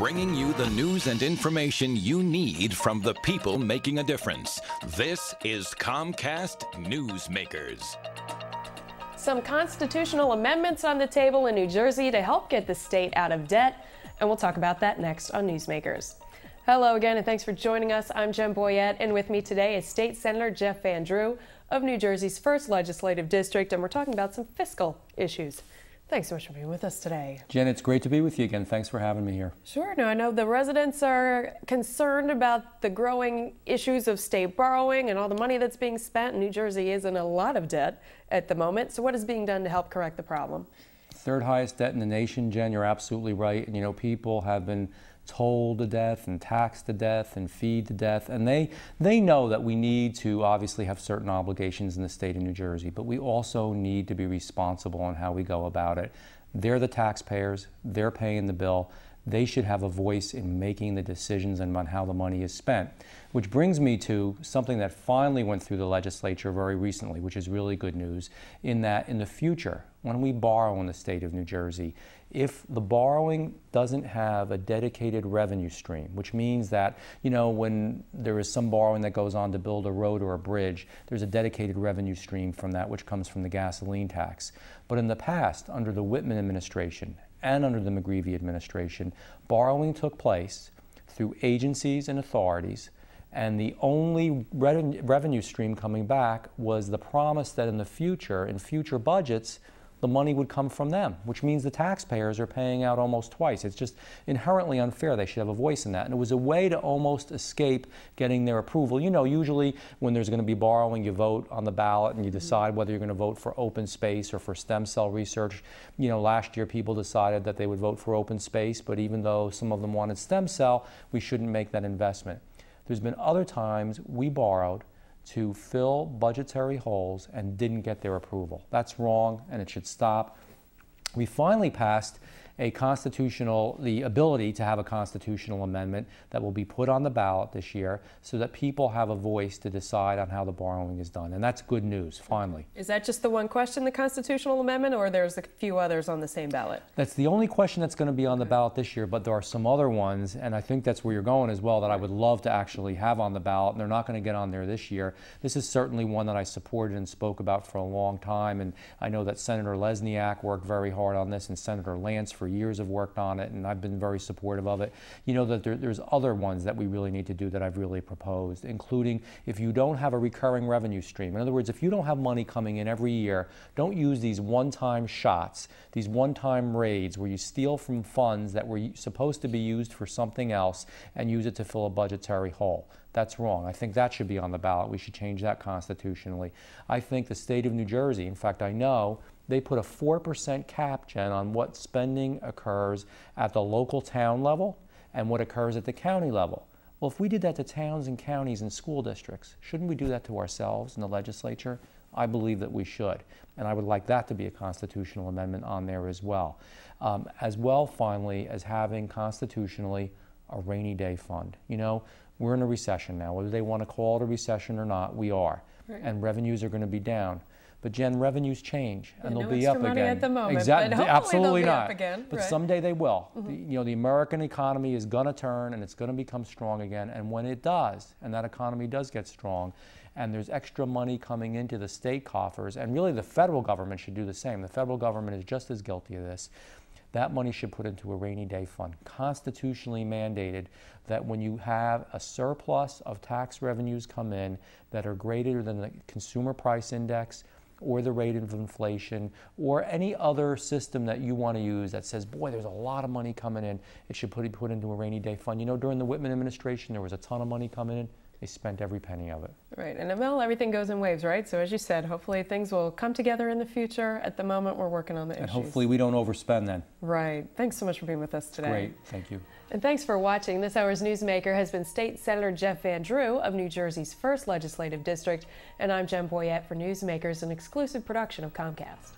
bringing you the news and information you need from the people making a difference. This is Comcast News Makers. Some constitutional amendments on the table in New Jersey to help get the state out of debt, and we'll talk about that next on Newsmakers. Hello again, and thanks for joining us. I'm Jen Boyett, and with me today is State Senator Jeff Van Drew of New Jersey's 1st Legislative District, and we're talking about some fiscal issues. Thanks so much for being with us today. Jen, it's great to be with you again. Thanks for having me here. Sure. Now, I know the residents are concerned about the growing issues of state borrowing and all the money that's being spent. New Jersey is in a lot of debt at the moment. So what is being done to help correct the problem? Third highest debt in the nation, Jen. You're absolutely right. And, you know, people have been told to death and taxed to death and feed to death. And they know that we need to obviously have certain obligations in the state of New Jersey, but we also need to be responsible in how we go about it. They're the taxpayers. They're paying the bill. They should have a voice in making the decisions and on how the money is spent. Which brings me to something that finally went through the legislature very recently, which is really good news, in that in the future, when we borrow in the state of New Jersey, if the borrowing doesn't have a dedicated revenue stream, which means that, you know, when there is some borrowing that goes on to build a road or a bridge, there's a dedicated revenue stream from that, which comes from the gasoline tax. But in the past, under the Whitman administration and under the McGreevey administration, borrowing took place through agencies and authorities, and the only revenue stream coming back was the promise that in the future, in future budgets, the money would come from them, which means the taxpayers are paying out almost twice. It's just inherently unfair. They should have a voice in that. And it was a way to almost escape getting their approval. You know, usually when there's going to be borrowing, you vote on the ballot and you decide whether you're going to vote for open space or for stem cell research. You know, last year people decided that they would vote for open space, but even though some of them wanted stem cell, we shouldn't make that investment. There's been other times we borrowed to fill budgetary holes and didn't get their approval. That's wrong, and it should stop. We finally passed the ability to have a constitutional amendment that will be put on the ballot this year so that people have a voice to decide on how the borrowing is done. And that's good news, finally. Is that just the one question, the constitutional amendment, or there's a few others on the same ballot? That's the only question that's going to be on the ballot this year, but there are some other ones, and I think that's where you're going as well, that I would love to actually have on the ballot, and they're not going to get on there this year. This is certainly one that I supported and spoke about for a long time, and I know that Senator Lesniak worked very hard on this, and Senator Lance for years have worked on it, and I've been very supportive of it. You know that there's other ones that we really need to do that I've really proposed, including if you don't have a recurring revenue stream. In other words, if you don't have money coming in every year, don't use these one-time shots, these one-time raids where you steal from funds that were supposed to be used for something else and use it to fill a budgetary hole. That's wrong. I think that should be on the ballot. We should change that constitutionally. I think the state of New Jersey, in fact, I know they put a 4% cap, Jen, on what spending occurs at the local town level and what occurs at the county level. Well, if we did that to towns and counties and school districts, shouldn't we do that to ourselves in the legislature? I believe that we should. And I would like that to be a constitutional amendment on there as well. Finally, as having constitutionally a rainy day fund. You know, we're in a recession now. Whether they want to call it a recession or not, we are. Right. And revenues are going to be down. But Jen, revenues change, and they'll be up again. Money at the moment, exactly, but absolutely they'll be not. Up again. But right. Someday they will. You know, the American economy is going to turn, and it's going to become strong again. And when it does, and that economy does get strong, and there's extra money coming into the state coffers, and really the federal government should do the same. The federal government is just as guilty of this. That money should put into a rainy day fund, constitutionally mandated that when you have a surplus of tax revenues come in that are greater than the consumer price index or the rate of inflation or any other system that you want to use that says, boy, there's a lot of money coming in, it should be put into a rainy day fund. You know, during the Whitman administration, there was a ton of money coming in. They spent every penny of it. Right, and well, everything goes in waves, right? So as you said, hopefully things will come together in the future. At the moment, we're working on the issues. And hopefully we don't overspend then. Right. Thanks so much for being with us today. Great, thank you. And thanks for watching. This hour's Newsmaker has been State Senator Jeff Van Drew of New Jersey's 1st Legislative District, and I'm Jen Boyett for Newsmakers, an exclusive production of Comcast.